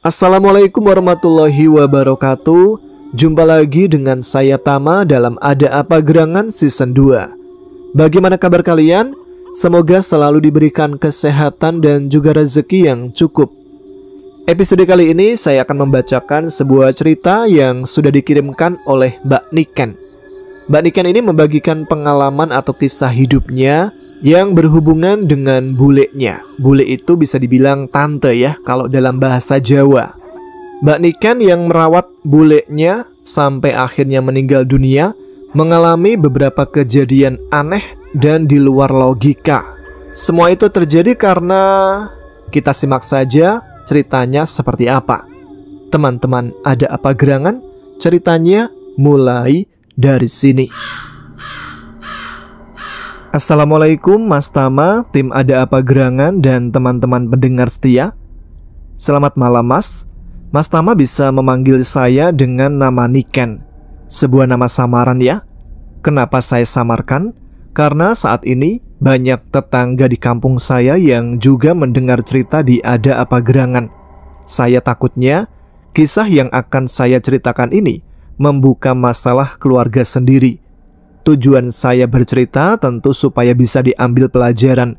Assalamualaikum warahmatullahi wabarakatuh. Jumpa lagi dengan saya Tama dalam Ada Apa Gerangan Season 2. Bagaimana kabar kalian? Semoga selalu diberikan kesehatan dan juga rezeki yang cukup. Episode kali ini saya akan membacakan sebuah cerita yang sudah dikirimkan oleh Mbak Niken. Mbak Niken ini membagikan pengalaman atau kisah hidupnya yang berhubungan dengan bulenya. Bule itu bisa dibilang tante ya kalau dalam bahasa Jawa. Mbak Niken yang merawat bulenya sampai akhirnya meninggal dunia mengalami beberapa kejadian aneh dan di luar logika. Semua itu terjadi karena kita simak saja ceritanya seperti apa. Teman-teman, ada apa gerangan? Ceritanya mulai dari sini. Assalamualaikum Mas Tama, tim Ada Apa Gerangan dan teman-teman pendengar setia. Selamat malam Mas. Mas Tama bisa memanggil saya dengan nama Niken. Sebuah nama samaran ya. Kenapa saya samarkan? Karena saat ini banyak tetangga di kampung saya yang juga mendengar cerita di Ada Apa Gerangan. Saya takutnya kisah yang akan saya ceritakan ini membuka masalah keluarga sendiri. Tujuan saya bercerita tentu supaya bisa diambil pelajaran.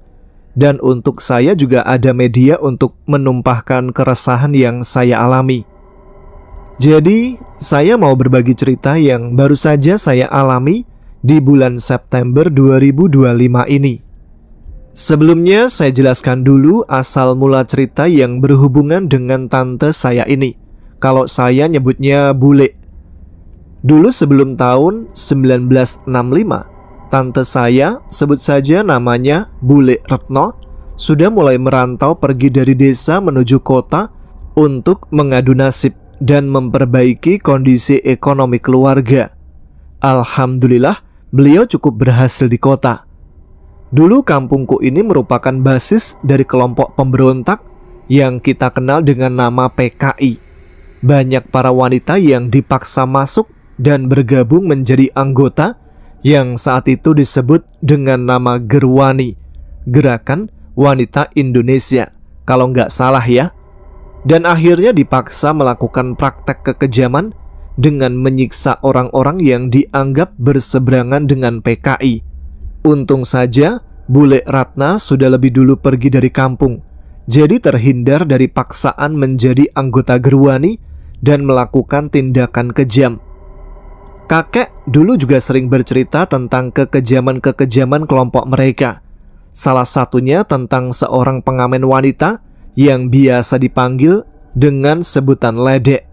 Dan untuk saya juga ada media untuk menumpahkan keresahan yang saya alami. Jadi, saya mau berbagi cerita yang baru saja saya alami di bulan September 2025 ini. Sebelumnya saya jelaskan dulu asal mula cerita yang berhubungan dengan tante saya ini. Kalau saya nyebutnya bule. Dulu sebelum tahun 1965, tante saya, sebut saja namanya Bule Retno, sudah mulai merantau pergi dari desa menuju kota untuk mengadu nasib dan memperbaiki kondisi ekonomi keluarga. Alhamdulillah, beliau cukup berhasil di kota. Dulu kampungku ini merupakan basis dari kelompok pemberontak yang kita kenal dengan nama PKI. Banyak para wanita yang dipaksa masuk dan bergabung menjadi anggota yang saat itu disebut dengan nama Gerwani, Gerakan Wanita Indonesia, kalau nggak salah ya. Dan akhirnya dipaksa melakukan praktek kekejaman dengan menyiksa orang-orang yang dianggap berseberangan dengan PKI. Untung saja Bule Ratna sudah lebih dulu pergi dari kampung, jadi terhindar dari paksaan menjadi anggota Gerwani dan melakukan tindakan kejam. Kakek dulu juga sering bercerita tentang kekejaman-kekejaman kelompok mereka. Salah satunya tentang seorang pengamen wanita yang biasa dipanggil dengan sebutan ledek.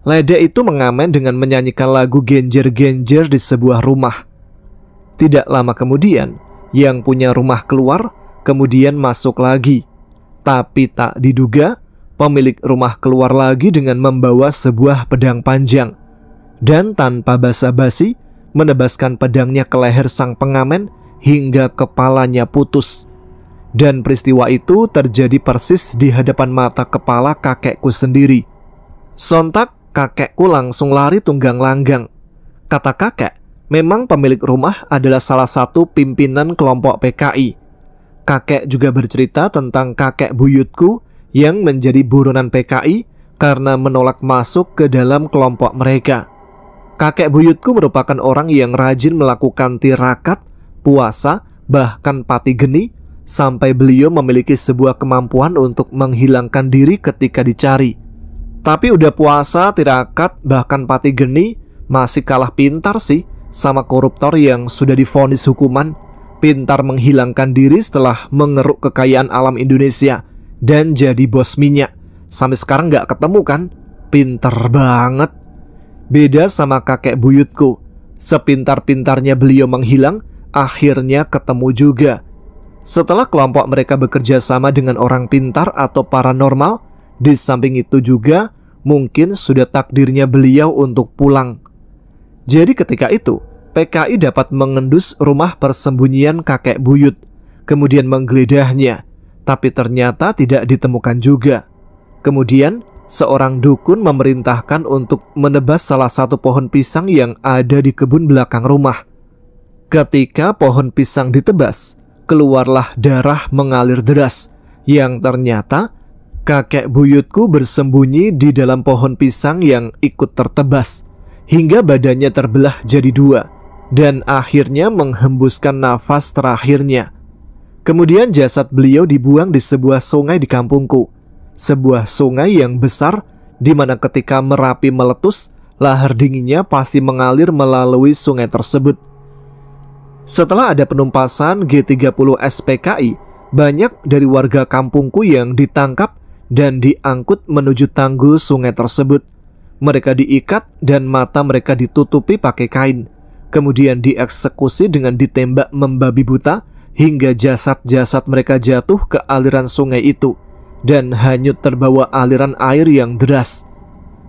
Ledek itu mengamen dengan menyanyikan lagu genjer-genjer di sebuah rumah. Tidak lama kemudian, yang punya rumah keluar, kemudian masuk lagi. Tapi tak diduga, pemilik rumah keluar lagi dengan membawa sebuah pedang panjang. Dan tanpa basa-basi menebaskan pedangnya ke leher sang pengamen hingga kepalanya putus. Dan peristiwa itu terjadi persis di hadapan mata kepala kakekku sendiri. Sontak kakekku langsung lari tunggang langgang. Kata kakek, memang pemilik rumah adalah salah satu pimpinan kelompok PKI. Kakek juga bercerita tentang kakek buyutku yang menjadi buronan PKI karena menolak masuk ke dalam kelompok mereka. Kakek buyutku merupakan orang yang rajin melakukan tirakat, puasa, bahkan pati geni, sampai beliau memiliki sebuah kemampuan untuk menghilangkan diri ketika dicari. Tapi udah puasa, tirakat, bahkan pati geni, masih kalah pintar sih sama koruptor yang sudah divonis hukuman. Pintar menghilangkan diri setelah mengeruk kekayaan alam Indonesia dan jadi bos minyak. Sampai sekarang gak ketemu kan? Pintar banget. Beda sama kakek buyutku, sepintar-pintarnya beliau menghilang, akhirnya ketemu juga. Setelah kelompok mereka bekerja sama dengan orang pintar atau paranormal, di samping itu juga mungkin sudah takdirnya beliau untuk pulang. Jadi ketika itu, PKI dapat mengendus rumah persembunyian kakek buyut, kemudian menggeledahnya, tapi ternyata tidak ditemukan juga. Kemudian seorang dukun memerintahkan untuk menebas salah satu pohon pisang yang ada di kebun belakang rumah. Ketika pohon pisang ditebas, keluarlah darah mengalir deras yang ternyata Kakek buyutku bersembunyi di dalam pohon pisang yang ikut tertebas, hingga badannya terbelah jadi dua, dan akhirnya menghembuskan nafas terakhirnya. Kemudian jasad beliau dibuang di sebuah sungai di kampungku. Sebuah sungai yang besar, di mana ketika Merapi meletus, lahar dinginnya pasti mengalir melalui sungai tersebut. Setelah ada penumpasan G30 SPKI, banyak dari warga kampungku yang ditangkap dan diangkut menuju tanggul sungai tersebut. Mereka diikat dan mata mereka ditutupi pakai kain. Kemudian dieksekusi dengan ditembak membabi buta hingga jasad-jasad mereka jatuh ke aliran sungai itu dan hanyut terbawa aliran air yang deras.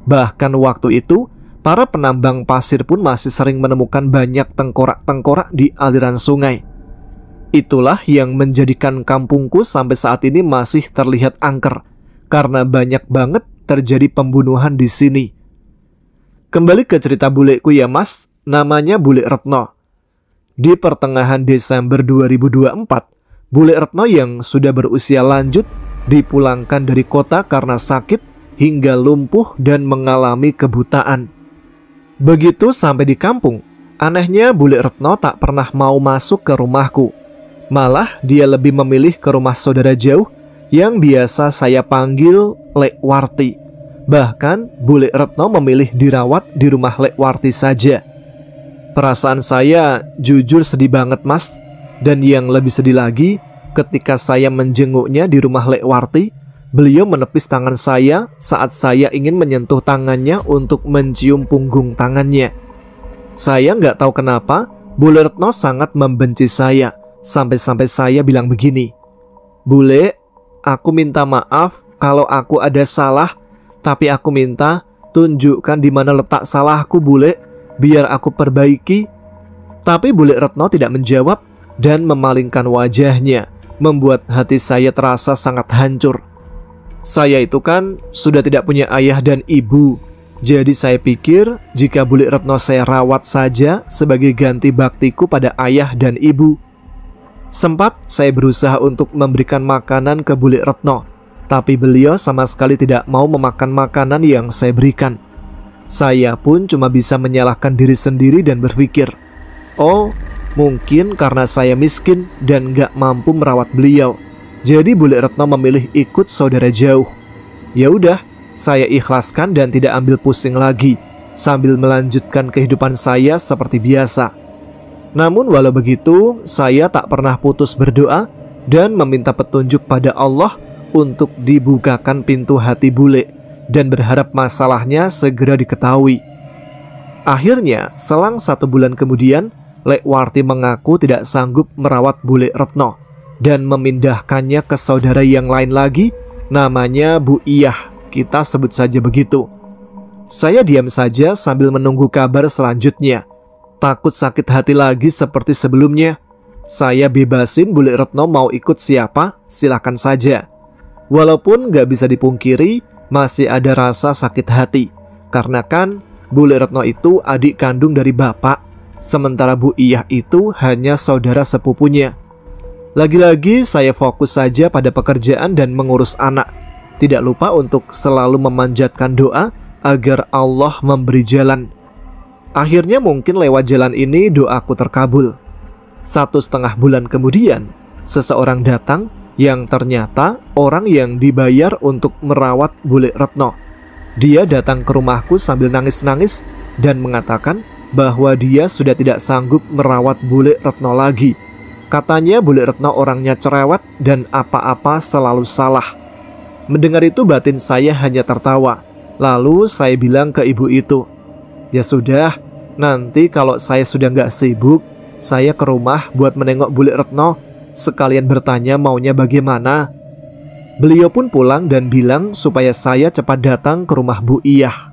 Bahkan waktu itu, para penambang pasir pun masih sering menemukan banyak tengkorak-tengkorak di aliran sungai. Itulah yang menjadikan kampungku sampai saat ini masih terlihat angker, karena banyak banget terjadi pembunuhan di sini. Kembali ke cerita buleku ya mas, namanya Bule Retno. Di pertengahan Desember 2024, Bule Retno yang sudah berusia lanjut dipulangkan dari kota karena sakit hingga lumpuh dan mengalami kebutaan. Begitu sampai di kampung, anehnya Bule Retno tak pernah mau masuk ke rumahku. Malah dia lebih memilih ke rumah saudara jauh yang biasa saya panggil Lek Warti. Bahkan Bule Retno memilih dirawat di rumah Lek Warti saja. Perasaan saya jujur sedih banget mas. Dan yang lebih sedih lagi, ketika saya menjenguknya di rumah Lek Warti, beliau menepis tangan saya saat saya ingin menyentuh tangannya untuk mencium punggung tangannya. Saya nggak tahu kenapa Bule Retno sangat membenci saya. Sampai-sampai saya bilang begini, "Bule, aku minta maaf kalau aku ada salah, tapi aku minta tunjukkan di mana letak salahku Bule, biar aku perbaiki." Tapi Bule Retno tidak menjawab dan memalingkan wajahnya, membuat hati saya terasa sangat hancur. Saya itu kan sudah tidak punya ayah dan ibu, jadi saya pikir jika Bule Retno saya rawat saja sebagai ganti baktiku pada ayah dan ibu. Sempat saya berusaha untuk memberikan makanan ke Bule Retno, tapi beliau sama sekali tidak mau memakan makanan yang saya berikan. Saya pun cuma bisa menyalahkan diri sendiri dan berpikir, oh mungkin karena saya miskin dan gak mampu merawat beliau, jadi Bule Retno memilih ikut saudara jauh. Ya udah, saya ikhlaskan dan tidak ambil pusing lagi, sambil melanjutkan kehidupan saya seperti biasa. Namun walau begitu, saya tak pernah putus berdoa dan meminta petunjuk pada Allah untuk dibukakan pintu hati Bule dan berharap masalahnya segera diketahui. Akhirnya, selang 1 bulan kemudian, Lek Warti mengaku tidak sanggup merawat Bule Retno dan memindahkannya ke saudara yang lain lagi, namanya Bu Iyah, kita sebut saja begitu. Saya diam saja sambil menunggu kabar selanjutnya. Takut sakit hati lagi seperti sebelumnya. Saya bebasin Bule Retno mau ikut siapa, silakan saja. Walaupun gak bisa dipungkiri, masih ada rasa sakit hati. Karena kan Bule Retno itu adik kandung dari bapak, sementara Bu Iyah itu hanya saudara sepupunya. Lagi-lagi saya fokus saja pada pekerjaan dan mengurus anak. Tidak lupa untuk selalu memanjatkan doa agar Allah memberi jalan. Akhirnya mungkin lewat jalan ini doaku terkabul. 1,5 bulan kemudian, seseorang datang yang ternyata orang yang dibayar untuk merawat Bule Retno. Dia datang ke rumahku sambil nangis-nangis dan mengatakan bahwa dia sudah tidak sanggup merawat Bule Retno lagi. Katanya Bule Retno orangnya cerewet dan apa-apa selalu salah. Mendengar itu batin saya hanya tertawa. Lalu saya bilang ke ibu itu, "Ya sudah, nanti kalau saya sudah nggak sibuk, saya ke rumah buat menengok Bule Retno, sekalian bertanya maunya bagaimana." Beliau pun pulang dan bilang supaya saya cepat datang ke rumah Bu Iyah.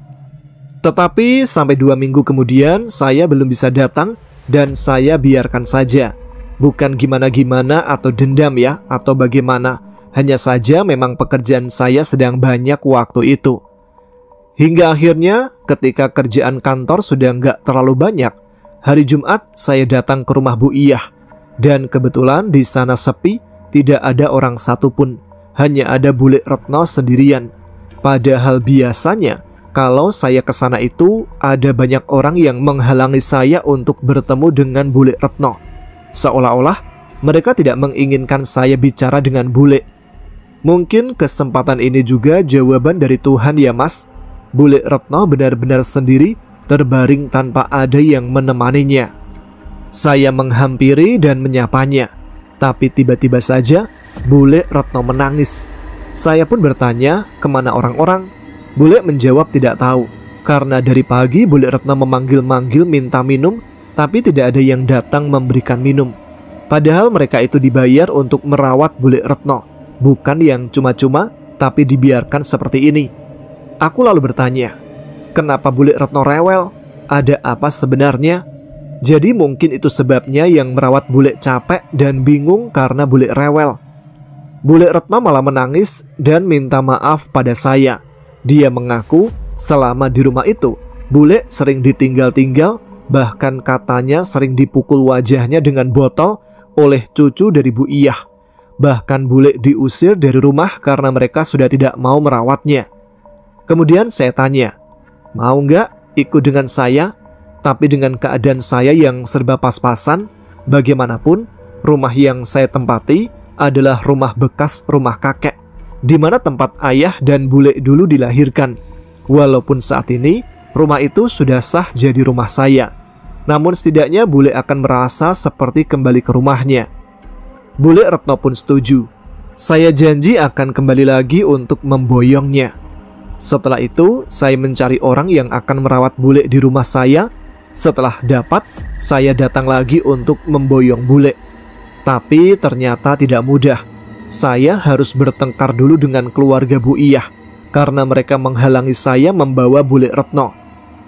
Tetapi sampai 2 minggu kemudian saya belum bisa datang dan saya biarkan saja. Bukan gimana-gimana atau dendam ya atau bagaimana, hanya saja memang pekerjaan saya sedang banyak waktu itu. Hingga akhirnya ketika kerjaan kantor sudah nggak terlalu banyak, hari Jumat saya datang ke rumah Bu Iyah. Dan kebetulan di sana sepi, tidak ada orang satupun. hanya ada bule Retno sendirian. Padahal biasanya kalau saya ke sana itu ada banyak orang yang menghalangi saya untuk bertemu dengan bule Retno. Seolah-olah mereka tidak menginginkan saya bicara dengan bule. Mungkin kesempatan ini juga jawaban dari Tuhan ya mas. Bule Retno benar-benar sendiri, terbaring tanpa ada yang menemaninya. Saya menghampiri dan menyapanya, tapi tiba-tiba saja bule Retno menangis. Saya pun bertanya kemana orang-orang. Bule menjawab tidak tahu, karena dari pagi bule Retno memanggil-manggil minta minum, tapi tidak ada yang datang memberikan minum. Padahal mereka itu dibayar untuk merawat bule Retno, bukan yang cuma-cuma, tapi dibiarkan seperti ini. Aku lalu bertanya, kenapa bule Retno rewel? Ada apa sebenarnya? Jadi mungkin itu sebabnya yang merawat bule capek dan bingung karena bule rewel. Bule Retno malah menangis dan minta maaf pada saya. Dia mengaku selama di rumah itu bule sering ditinggal-tinggal, bahkan katanya sering dipukul wajahnya dengan botol oleh cucu dari Bu Iyah. Bahkan bule diusir dari rumah karena mereka sudah tidak mau merawatnya. Kemudian saya tanya, mau nggak ikut dengan saya? Tapi dengan keadaan saya yang serba pas-pasan, bagaimanapun rumah yang saya tempati adalah rumah bekas rumah kakek, di mana tempat ayah dan bule dulu dilahirkan. Walaupun saat ini rumah itu sudah sah jadi rumah saya, namun setidaknya bule akan merasa seperti kembali ke rumahnya. Bule Retno pun setuju. Saya janji akan kembali lagi untuk memboyongnya. Setelah itu, saya mencari orang yang akan merawat bule di rumah saya. Setelah dapat, saya datang lagi untuk memboyong bule. Tapi ternyata tidak mudah. Saya harus bertengkar dulu dengan keluarga Bu Iyah, karena mereka menghalangi saya membawa bule Retno.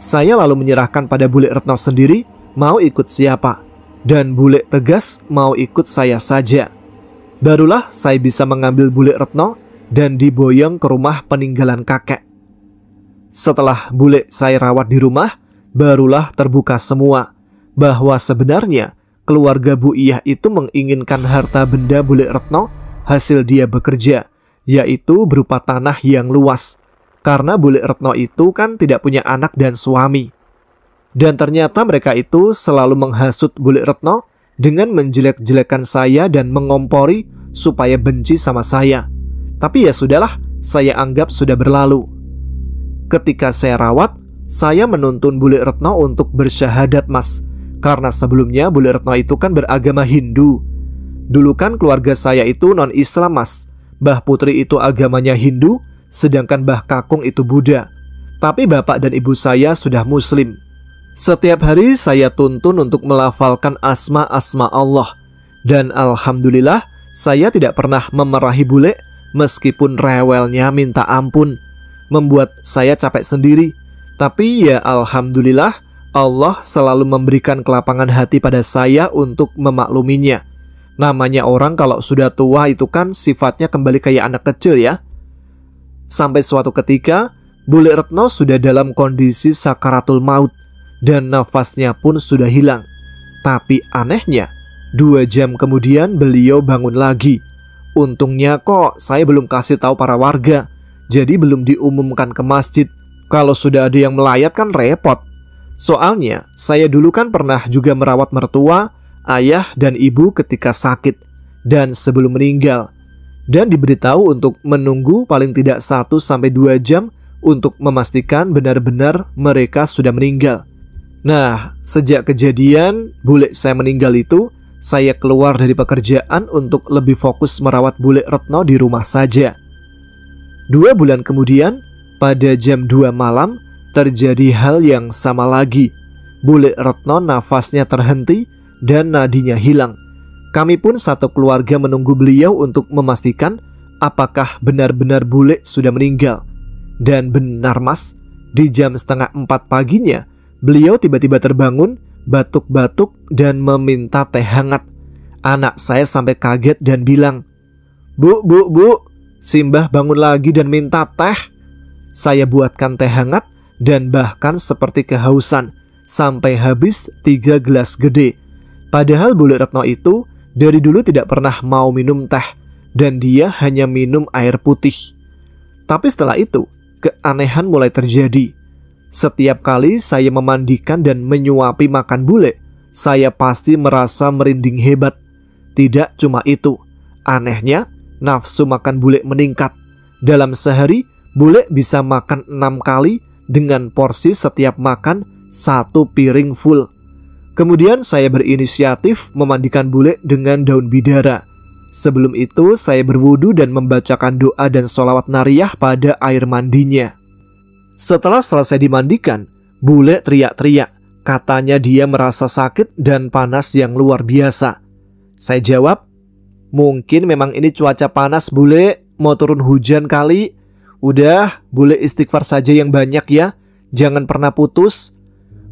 Saya lalu menyerahkan pada bule Retno sendiri mau ikut siapa, dan bule tegas mau ikut saya saja. Barulah saya bisa mengambil bule Retno dan diboyong ke rumah peninggalan kakek. Setelah bule saya rawat di rumah, barulah terbuka semua bahwa sebenarnya keluarga Bu Iyah itu menginginkan harta benda bule Retno hasil dia bekerja, yaitu berupa tanah yang luas. Karena bule Retno itu kan tidak punya anak dan suami. Dan ternyata mereka itu selalu menghasut bule Retno dengan menjelek-jelekan saya dan mengompori supaya benci sama saya. Tapi ya sudahlah, saya anggap sudah berlalu. Ketika saya rawat, saya menuntun bule Retno untuk bersyahadat mas. Karena sebelumnya bule Retno itu kan beragama Hindu. Dulu kan keluarga saya itu non-Islam mas. Mbah Putri itu agamanya Hindu, sedangkan Mbah Kakung itu Buddha. Tapi bapak dan ibu saya sudah Muslim. Setiap hari saya tuntun untuk melafalkan asma-asma Allah. Dan alhamdulillah saya tidak pernah memarahi bule, meskipun rewelnya minta ampun, membuat saya capek sendiri. Tapi ya alhamdulillah, Allah selalu memberikan kelapangan hati pada saya untuk memakluminya. Namanya orang kalau sudah tua itu kan sifatnya kembali kayak anak kecil ya. Sampai suatu ketika, bule Retno sudah dalam kondisi sakaratul maut dan nafasnya pun sudah hilang. Tapi anehnya, 2 jam kemudian beliau bangun lagi. Untungnya kok saya belum kasih tahu para warga, jadi belum diumumkan ke masjid. Kalau sudah ada yang melayat kan repot. Soalnya saya dulu kan pernah juga merawat mertua, ayah dan ibu ketika sakit dan sebelum meninggal. Dan diberitahu untuk menunggu paling tidak 1-2 jam untuk memastikan benar-benar mereka sudah meninggal. Nah, sejak kejadian bule saya meninggal itu, saya keluar dari pekerjaan untuk lebih fokus merawat bule Retno di rumah saja. 2 bulan kemudian, pada jam 2 malam, terjadi hal yang sama lagi. Bule Retno nafasnya terhenti dan nadinya hilang. Kami pun satu keluarga menunggu beliau untuk memastikan apakah benar-benar bule sudah meninggal. Dan benar mas, di jam 3:30 paginya, beliau tiba-tiba terbangun, batuk-batuk dan meminta teh hangat. Anak saya sampai kaget dan bilang, Bu, Simbah bangun lagi dan minta teh. Saya buatkan teh hangat dan bahkan seperti kehausan, sampai habis 3 gelas gede. Padahal bule Retno itu dari dulu tidak pernah mau minum teh. dan dia hanya minum air putih. Tapi setelah itu, keanehan mulai terjadi. Setiap kali saya memandikan dan menyuapi makan bule, saya pasti merasa merinding hebat. Tidak cuma itu, anehnya nafsu makan bule meningkat. Dalam sehari, bule bisa makan 6 kali dengan porsi setiap makan 1 piring full. Kemudian saya berinisiatif memandikan bule dengan daun bidara. Sebelum itu saya berwudu dan membacakan doa dan sholawat nariyah pada air mandinya. Setelah selesai dimandikan, bule teriak-teriak. Katanya dia merasa sakit dan panas yang luar biasa. Saya jawab, mungkin memang ini cuaca panas bule, mau turun hujan kali. Udah, bule istighfar saja yang banyak ya, jangan pernah putus.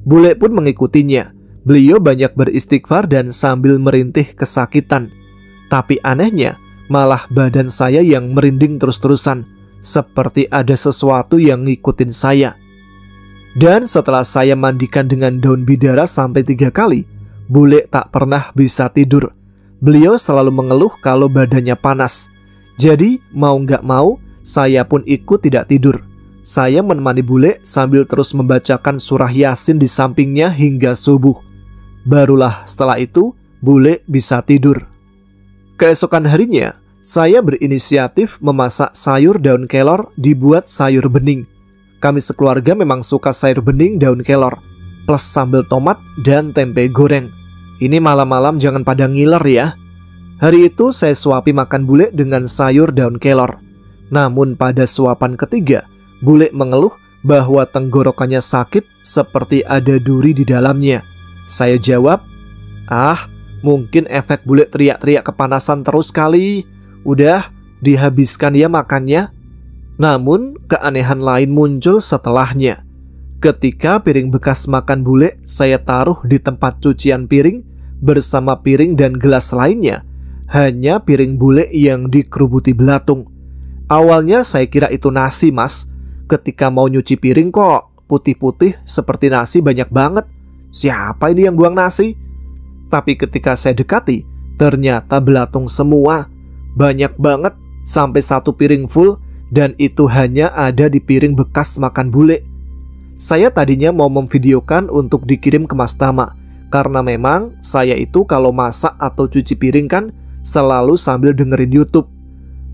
Bule pun mengikutinya. Beliau banyak beristighfar dan sambil merintih kesakitan. Tapi anehnya, malah badan saya yang merinding terus-terusan, seperti ada sesuatu yang ngikutin saya. Dan setelah saya mandikan dengan daun bidara sampai 3 kali, bule tak pernah bisa tidur. Beliau selalu mengeluh kalau badannya panas. Jadi mau gak mau, saya pun ikut tidak tidur. Saya menemani bule sambil terus membacakan surah Yasin di sampingnya hingga subuh. Barulah setelah itu, bule bisa tidur. Keesokan harinya, saya berinisiatif memasak sayur daun kelor dibuat sayur bening. Kami sekeluarga memang suka sayur bening daun kelor, plus sambal tomat dan tempe goreng. Ini malam-malam jangan pada ngiler ya. Hari itu saya suapi makan bule dengan sayur daun kelor. Namun pada suapan ketiga, bule mengeluh bahwa tenggorokannya sakit seperti ada duri di dalamnya. Saya jawab, mungkin efek bule teriak-teriak kepanasan terus kali. Udah, dihabiskan ya makannya. Namun, keanehan lain muncul setelahnya. Ketika piring bekas makan bule saya taruh di tempat cucian piring bersama piring dan gelas lainnya, hanya piring bule yang dikerubuti belatung. Awalnya saya kira itu nasi mas. Ketika mau nyuci piring kok putih-putih seperti nasi banyak banget. Siapa ini yang buang nasi? Tapi ketika saya dekati, ternyata belatung semua. Banyak banget, sampai 1 piring full, dan itu hanya ada di piring bekas makan bule. Saya tadinya mau memvideokan untuk dikirim ke Mas Tama, karena memang saya itu kalau masak atau cuci piring kan selalu sambil dengerin YouTube.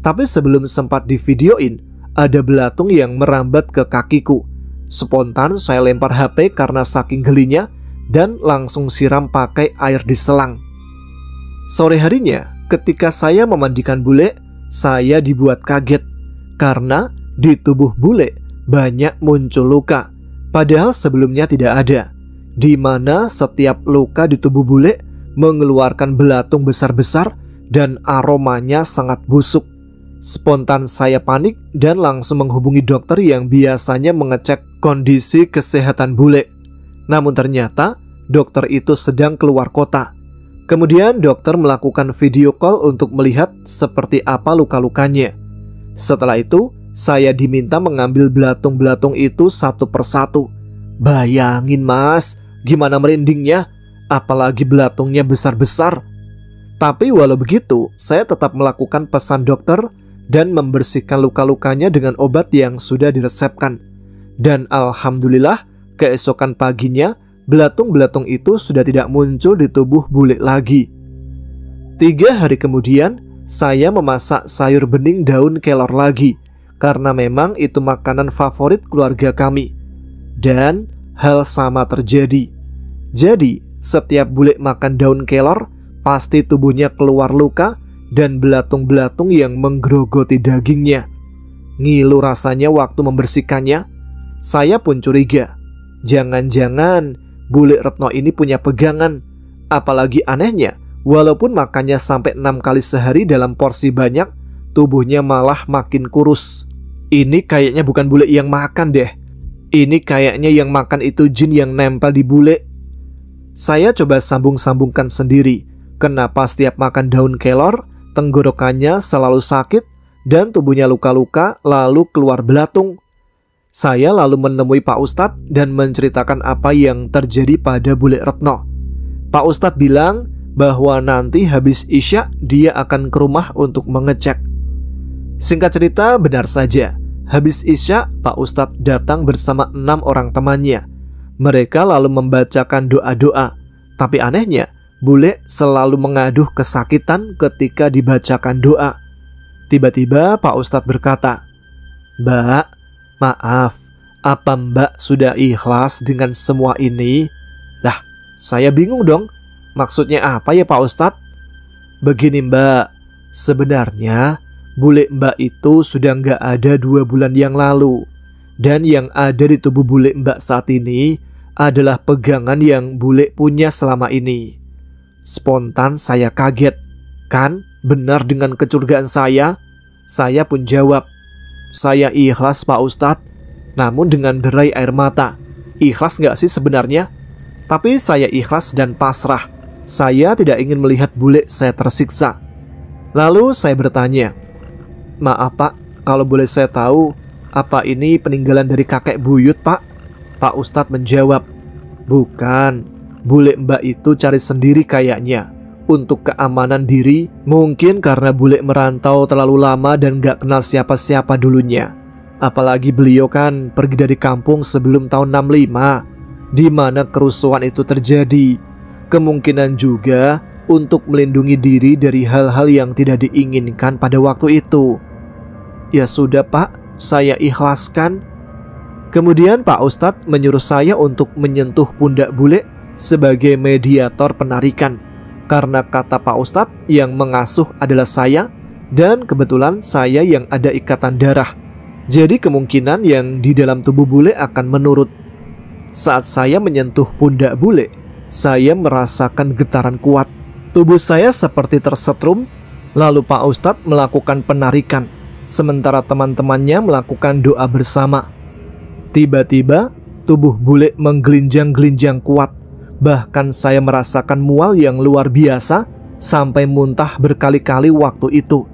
Tapi sebelum sempat divideoin, ada belatung yang merambat ke kakiku. Spontan saya lempar HP karena saking gelinya dan langsung siram pakai air di selang. Sore harinya, ketika saya memandikan bule, saya dibuat kaget karena di tubuh bule banyak muncul luka, padahal sebelumnya tidak ada. Di mana setiap luka di tubuh bule mengeluarkan belatung besar-besar dan aromanya sangat busuk. Spontan saya panik dan langsung menghubungi dokter yang biasanya mengecek kondisi kesehatan bule. Namun ternyata dokter itu sedang keluar kota. Kemudian dokter melakukan video call untuk melihat seperti apa luka-lukanya. Setelah itu, saya diminta mengambil belatung-belatung itu satu persatu. Bayangin mas, gimana merindingnya, apalagi belatungnya besar-besar. Tapi walau begitu, saya tetap melakukan pesan dokter dan membersihkan luka-lukanya dengan obat yang sudah diresepkan. Dan alhamdulillah, keesokan paginya, belatung-belatung itu sudah tidak muncul di tubuh bule lagi. 3 hari kemudian, saya memasak sayur bening daun kelor lagi, karena memang itu makanan favorit keluarga kami. Dan hal sama terjadi. Jadi, setiap bule makan daun kelor, pasti tubuhnya keluar luka dan belatung-belatung yang menggerogoti dagingnya. Ngilu rasanya waktu membersihkannya. Saya pun curiga, jangan-jangan bule Retno ini punya pegangan. Apalagi anehnya, walaupun makannya sampai 6 kali sehari dalam porsi banyak, tubuhnya malah makin kurus. Ini kayaknya bukan bule yang makan deh. Ini kayaknya yang makan itu jin yang nempel di bule. Saya coba sambung-sambungkan sendiri. Kenapa setiap makan daun kelor, tenggorokannya selalu sakit dan tubuhnya luka-luka lalu keluar belatung. Saya lalu menemui Pak Ustadz dan menceritakan apa yang terjadi pada bule Retno. Pak Ustadz bilang bahwa nanti habis Isya dia akan ke rumah untuk mengecek. Singkat cerita, benar saja. Habis Isya, Pak Ustadz datang bersama 6 orang temannya. Mereka lalu membacakan doa-doa. Tapi anehnya, bule selalu mengaduh kesakitan ketika dibacakan doa. Tiba-tiba Pak Ustadz berkata, "Mbak, maaf, apa Mbak sudah ikhlas dengan semua ini?" Lah, saya bingung dong. Maksudnya apa ya Pak Ustadz? Begini Mbak, sebenarnya bule Mbak itu sudah nggak ada 2 bulan yang lalu. Dan yang ada di tubuh bule Mbak saat ini adalah pegangan yang bule punya selama ini. Spontan saya kaget. Kan benar dengan kecurigaan saya? Saya pun jawab, "Saya ikhlas Pak Ustadz," namun dengan derai air mata. Ikhlas nggak sih sebenarnya? Tapi saya ikhlas dan pasrah. Saya tidak ingin melihat bule saya tersiksa. Lalu saya bertanya, "Maaf Pak, kalau boleh saya tahu, apa ini peninggalan dari kakek buyut Pak?" Pak Ustadz menjawab, "Bukan, bule Mbak itu cari sendiri kayaknya. Untuk keamanan diri, mungkin karena bule merantau terlalu lama dan gak kenal siapa-siapa dulunya. Apalagi beliau kan pergi dari kampung sebelum tahun 65, di mana kerusuhan itu terjadi. Kemungkinan juga untuk melindungi diri dari hal-hal yang tidak diinginkan pada waktu itu." "Ya sudah Pak, saya ikhlaskan." Kemudian Pak Ustadz menyuruh saya untuk menyentuh pundak bule sebagai mediator penarikan. Karena kata Pak Ustadz yang mengasuh adalah saya, dan kebetulan saya yang ada ikatan darah. Jadi kemungkinan yang di dalam tubuh bule akan menurut. Saat saya menyentuh pundak bule, saya merasakan getaran kuat. Tubuh saya seperti tersetrum. Lalu Pak Ustadz melakukan penarikan, sementara teman-temannya melakukan doa bersama. Tiba-tiba tubuh bule menggelinjang-gelinjang kuat. Bahkan saya merasakan mual yang luar biasa sampai muntah berkali-kali waktu itu.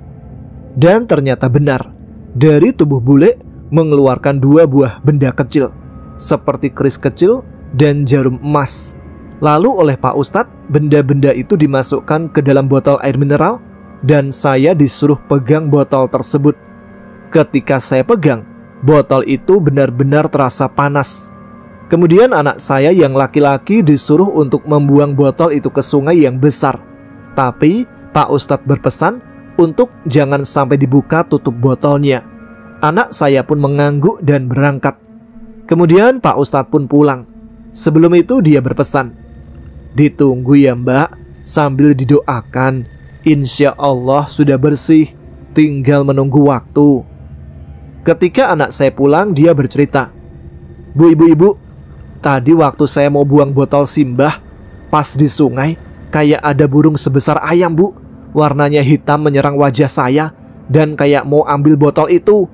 Dan ternyata benar, dari tubuh bule mengeluarkan 2 buah benda kecil, seperti keris kecil dan jarum emas. Lalu oleh Pak Ustadz, benda-benda itu dimasukkan ke dalam botol air mineral dan saya disuruh pegang botol tersebut. Ketika saya pegang, botol itu benar-benar terasa panas. Kemudian anak saya yang laki-laki disuruh untuk membuang botol itu ke sungai yang besar. Tapi Pak Ustadz berpesan untuk jangan sampai dibuka tutup botolnya. Anak saya pun mengangguk dan berangkat. Kemudian Pak Ustadz pun pulang. Sebelum itu dia berpesan, "Ditunggu ya Mbak, sambil didoakan. Insya Allah sudah bersih, tinggal menunggu waktu." Ketika anak saya pulang, dia bercerita, "Bu, ibu-ibu, tadi waktu saya mau buang botol simbah, pas di sungai, kayak ada burung sebesar ayam Bu. Warnanya hitam menyerang wajah saya dan kayak mau ambil botol itu."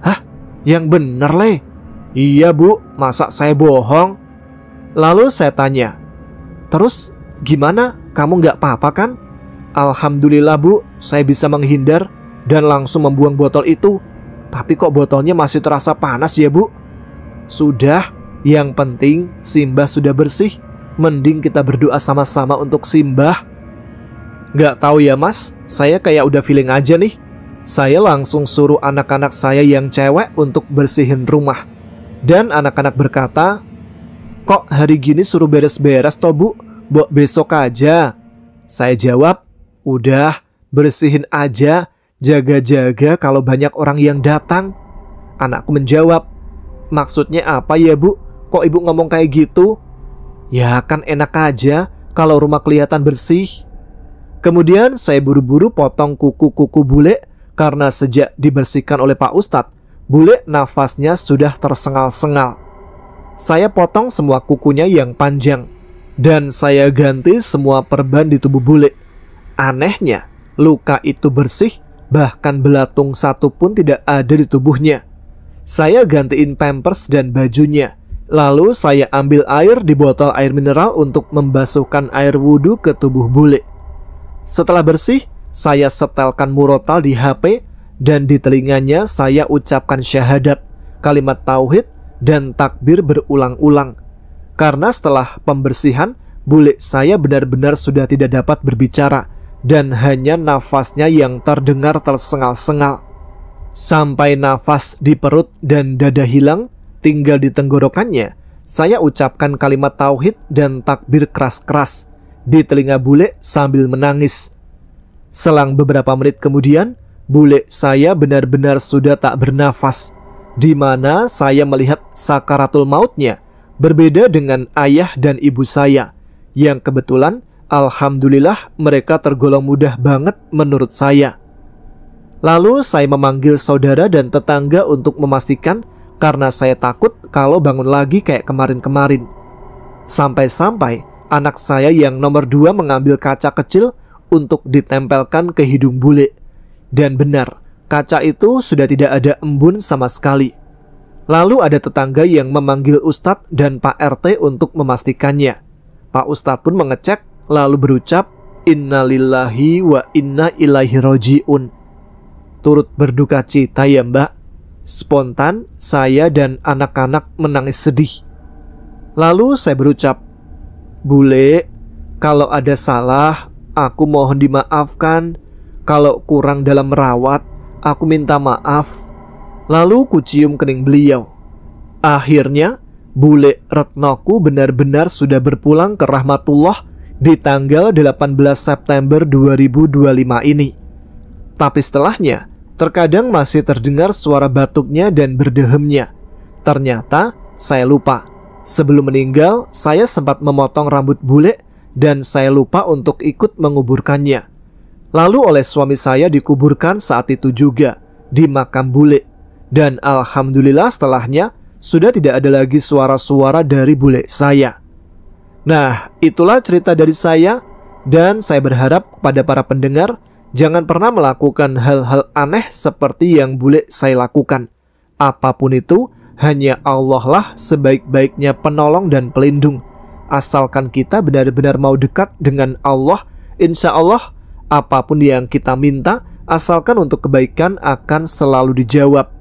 "Hah? Yang bener Le?" "Iya Bu, masa saya bohong?" Lalu saya tanya, "Terus gimana? Kamu gak apa-apa kan?" "Alhamdulillah Bu, saya bisa menghindar dan langsung membuang botol itu. Tapi kok botolnya masih terasa panas ya Bu?" "Sudah, yang penting simbah sudah bersih. Mending kita berdoa sama-sama untuk simbah." Gak tahu ya Mas, saya kayak udah feeling aja nih. Saya langsung suruh anak-anak saya yang cewek untuk bersihin rumah. Dan anak-anak berkata, "Kok hari gini suruh beres-beres toh Bu? Besok aja." Saya jawab, "Udah, bersihin aja. Jaga-jaga kalau banyak orang yang datang." Anakku menjawab, "Maksudnya apa ya Bu? Kok ibu ngomong kayak gitu?" "Ya kan enak aja kalau rumah kelihatan bersih." Kemudian saya buru-buru potong kuku-kuku bule karena sejak dibersihkan oleh Pak Ustadz, bule nafasnya sudah tersengal-sengal. Saya potong semua kukunya yang panjang dan saya ganti semua perban di tubuh bule. Anehnya, luka itu bersih, bahkan belatung satu pun tidak ada di tubuhnya. Saya gantiin pampers dan bajunya. Lalu saya ambil air di botol air mineral untuk membasuhkan air wudhu ke tubuh bule. Setelah bersih, saya setelkan murotal di HP dan di telinganya saya ucapkan syahadat, kalimat tauhid dan takbir berulang-ulang. Karena setelah pembersihan, bule saya benar-benar sudah tidak dapat berbicara dan hanya nafasnya yang terdengar tersengal-sengal. Sampai nafas di perut dan dada hilang, tinggal di tenggorokannya, saya ucapkan kalimat tauhid dan takbir keras-keras di telinga bule sambil menangis. Selang beberapa menit kemudian, bule saya benar-benar sudah tak bernafas, di mana saya melihat sakaratul mautnya berbeda dengan ayah dan ibu saya, yang kebetulan alhamdulillah mereka tergolong mudah banget menurut saya. Lalu saya memanggil saudara dan tetangga untuk memastikan, karena saya takut kalau bangun lagi kayak kemarin-kemarin. Sampai-sampai anak saya yang nomor 2 mengambil kaca kecil untuk ditempelkan ke hidung bule. Dan benar, kaca itu sudah tidak ada embun sama sekali. Lalu ada tetangga yang memanggil Ustadz dan Pak RT untuk memastikannya. Pak Ustadz pun mengecek lalu berucap, "Innalillahi wa inna ilaihi roji'un." Turut berduka cita ya mbak. Spontan saya dan anak-anak menangis sedih. Lalu saya berucap, "Bule, kalau ada salah, aku mohon dimaafkan. Kalau kurang dalam merawat, aku minta maaf." Lalu kucium kening beliau. Akhirnya, bule Retnoku benar-benar sudah berpulang ke rahmatullah di tanggal 18 September 2025 ini. Tapi setelahnya, terkadang masih terdengar suara batuknya dan berdehemnya. Ternyata saya lupa. Sebelum meninggal, saya sempat memotong rambut bule dan saya lupa untuk ikut menguburkannya. Lalu oleh suami saya dikuburkan saat itu juga di makam bule. Dan alhamdulillah setelahnya sudah tidak ada lagi suara-suara dari bule saya. Nah, itulah cerita dari saya, dan saya berharap kepada para pendengar jangan pernah melakukan hal-hal aneh seperti yang bule saya lakukan. Apapun itu, hanya Allah lah sebaik-baiknya penolong dan pelindung. Asalkan kita benar-benar mau dekat dengan Allah, insya Allah apapun yang kita minta, asalkan untuk kebaikan akan selalu dijawab.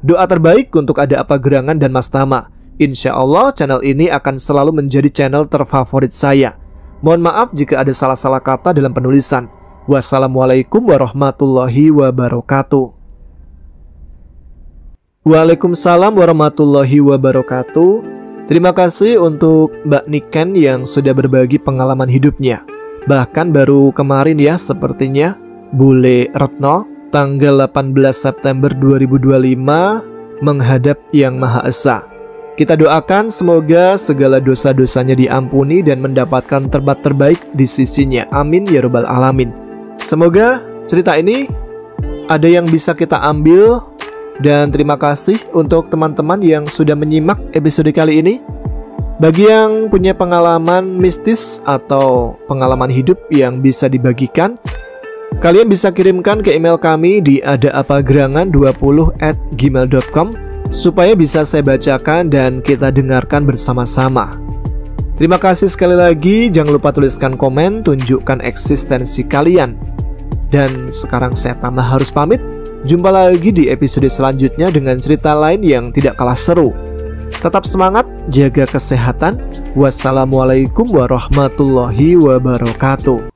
Doa terbaik untuk Ada Apa Gerangan dan Mas Tama. Insya Allah channel ini akan selalu menjadi channel terfavorit saya. Mohon maaf jika ada salah-salah kata dalam penulisan. Wassalamualaikum warahmatullahi wabarakatuh. Waalaikumsalam warahmatullahi wabarakatuh. Terima kasih untuk Mbak Niken yang sudah berbagi pengalaman hidupnya. Bahkan baru kemarin ya sepertinya, Bule Retno, tanggal 18 September 2025 menghadap Yang Maha Esa. Kita doakan semoga segala dosa-dosanya diampuni dan mendapatkan tempat terbaik di sisinya. Amin ya rabbal alamin. Semoga cerita ini ada yang bisa kita ambil, dan terima kasih untuk teman-teman yang sudah menyimak episode kali ini. Bagi yang punya pengalaman mistis atau pengalaman hidup yang bisa dibagikan, kalian bisa kirimkan ke email kami di adaapagerangan20@gmail.com supaya bisa saya bacakan dan kita dengarkan bersama-sama. Terima kasih sekali lagi, jangan lupa tuliskan komen, tunjukkan eksistensi kalian. Dan sekarang saya Tama harus pamit. Jumpa lagi di episode selanjutnya dengan cerita lain yang tidak kalah seru. Tetap semangat, jaga kesehatan. Wassalamualaikum warahmatullahi wabarakatuh.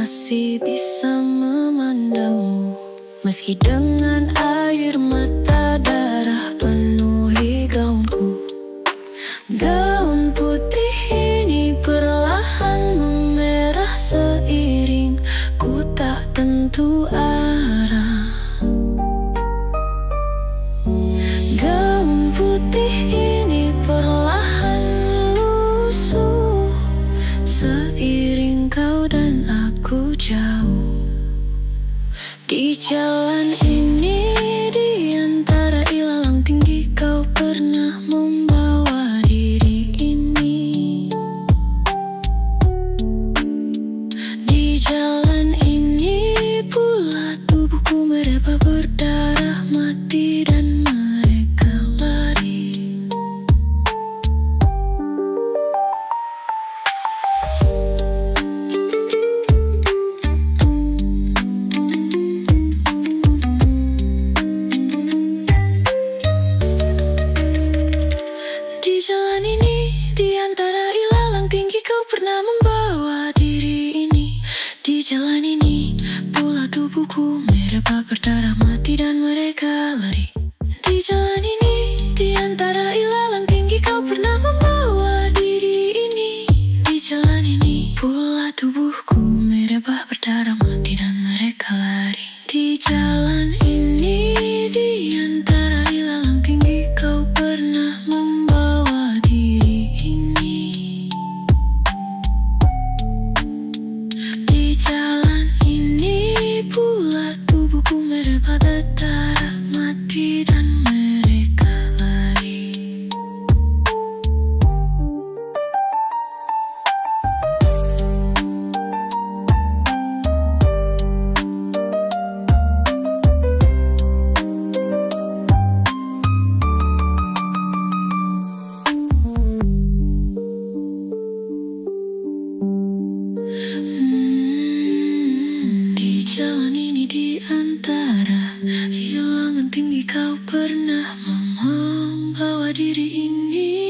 Masih bisa memandangmu, meski dengan air mata darah penuhi gaunku. Gaun putih ini perlahan memerah seiring ku tak tentu arah. Gaun putih ini perlahan lusuh seiring kau dan aku jauh. Di jalan ini, di antara ilalang tinggi, kau pernah membawa diri ini. Di jalan ini pula tubuhku mereba berdarah mati dan mereka lari. mereka lari. Di jalan ini, di antara ilalang tinggi, kau pernah membawa diri ini. Di jalan ini pula tubuhku merebah berdarah mati dan mereka lari. Di jalan ini, di antara ilalang tinggi, kau pernah membawa diri ini. Di jalan ini pula tubuhku merebah berdarah mati dan mereka lari. Di jalan ini, di antara ilalang tinggi, kau pernah membawa diri ini.